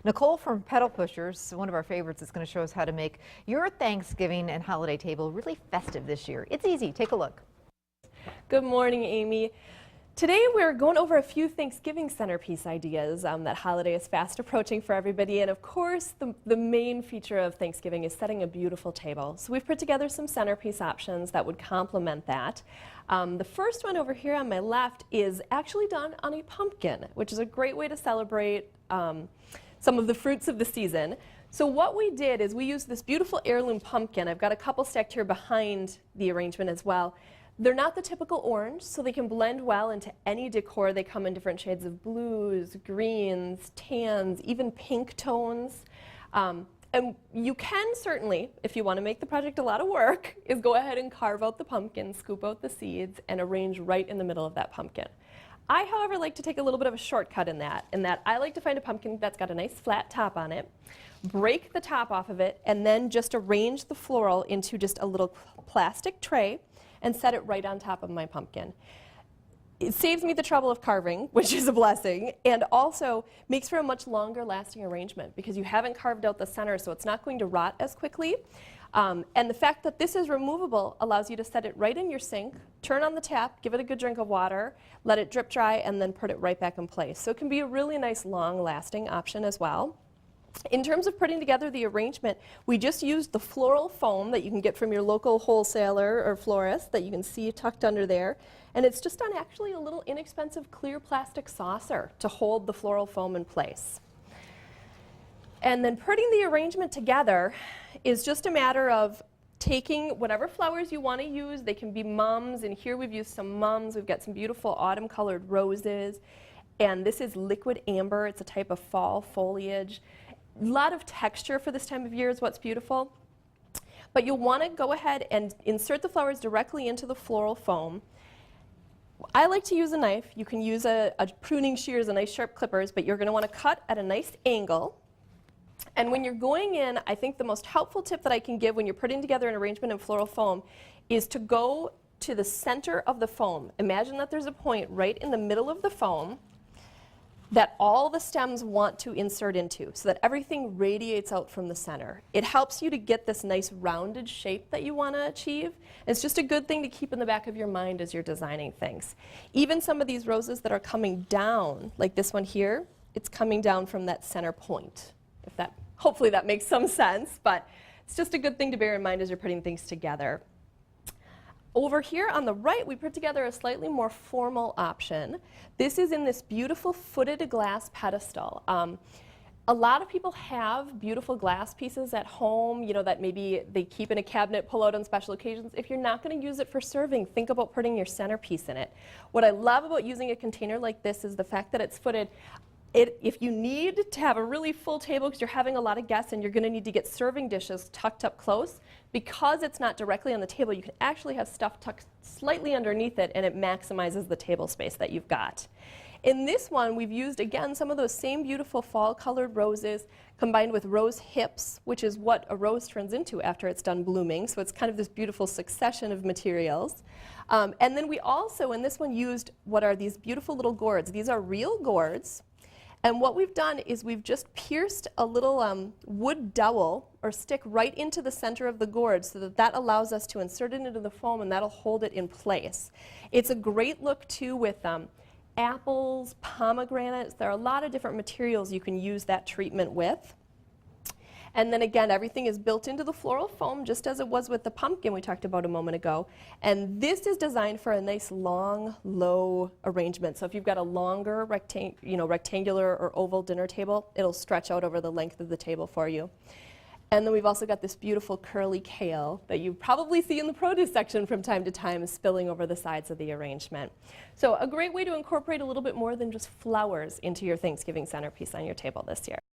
Nicole from Petal Pushers, one of our favorites, is going to show us how to make your Thanksgiving and holiday table really festive this year. It's easy. Take a look. Good morning, Amy. Today we're going over a few Thanksgiving centerpiece ideas. That holiday is fast approaching for everybody, and of course the main feature of Thanksgiving is setting a beautiful table. So we've put together some centerpiece options that would complement that. The first one over here on my left is actually done on a pumpkin, which is a great way to celebrate some of the fruits of the season. So what we did is we used this beautiful heirloom pumpkin. I've got a couple stacked here behind the arrangement as well. They're not the typical orange, so they can blend well into any decor. They come in different shades of blues, greens, tans, even pink tones. And you can certainly, if you want to make the project a lot of work, is go ahead and carve out the pumpkin, scoop out the seeds, and arrange right in the middle of that pumpkin. I, however, like to take a little bit of a shortcut in that I like to find a pumpkin that's got a nice flat top on it, break the top off of it, and then just arrange the floral into just a little plastic tray and set it right on top of my pumpkin. It saves me the trouble of carving, which is a blessing, and also makes for a much longer lasting arrangement because you haven't carved out the center, so it's not going to rot as quickly. And the fact that this is removable allows you to set it right in your sink, turn on the tap, give it a good drink of water, let it drip dry, and then put it right back in place. So it can be a really nice long lasting option as well. In terms of putting together the arrangement, we just used the floral foam that you can get from your local wholesaler or florist that you can see tucked under there. And it's just on actually a little inexpensive clear plastic saucer to hold the floral foam in place. And then putting the arrangement together is just a matter of taking whatever flowers you want to use. They can be mums, and here we've used some mums. We've got some beautiful autumn colored roses. And this is liquid amber. It's a type of fall foliage. A lot of texture for this time of year is what's beautiful. But you'll want to go ahead and insert the flowers directly into the floral foam. I like to use a knife. You can use a pruning shears, a nice sharp clippers, but you're going to want to cut at a nice angle. And when you're going in, I think the most helpful tip that I can give when you're putting together an arrangement in floral foam is to go to the center of the foam. Imagine that there's a point right in the middle of the foam that all the stems want to insert into so that everything radiates out from the center. It helps you to get this nice rounded shape that you want to achieve. It's just a good thing to keep in the back of your mind as you're designing things. Even some of these roses that are coming down, like this one here, it's coming down from that center point. Hopefully that makes some sense, but it's just a good thing to bear in mind as you're putting things together. Over here on the right, we put together a slightly more formal option. This is in this beautiful footed glass pedestal. A lot of people have beautiful glass pieces at home, you know, that maybe they keep in a cabinet, pull out on special occasions. If you're not going to use it for serving, think about putting your centerpiece in it. What I love about using a container like this is the fact that it's footed. If you need to have a really full table because you're having a lot of guests and you're going to need to get serving dishes tucked up close, because it's not directly on the table, you can actually have stuff tucked slightly underneath it, and it maximizes the table space that you've got. In this one, we've used, again, some of those same beautiful fall-colored roses combined with rose hips, which is what a rose turns into after it's done blooming. So it's kind of this beautiful succession of materials. And then we also, in this one, used what are these beautiful little gourds. These are real gourds. And what we've done is we've just pierced a little wood dowel or stick right into the center of the gourd so that allows us to insert it into the foam, and that'll hold it in place. It's a great look too with apples, pomegranates. There are a lot of different materials you can use that treatment with. And then again, everything is built into the floral foam just as it was with the pumpkin we talked about a moment ago. And this is designed for a nice long, low arrangement. So if you've got a longer rectangular or oval dinner table, it'll stretch out over the length of the table for you. And then we've also got this beautiful curly kale that you probably see in the produce section from time to time spilling over the sides of the arrangement. So a great way to incorporate a little bit more than just flowers into your Thanksgiving centerpiece on your table this year.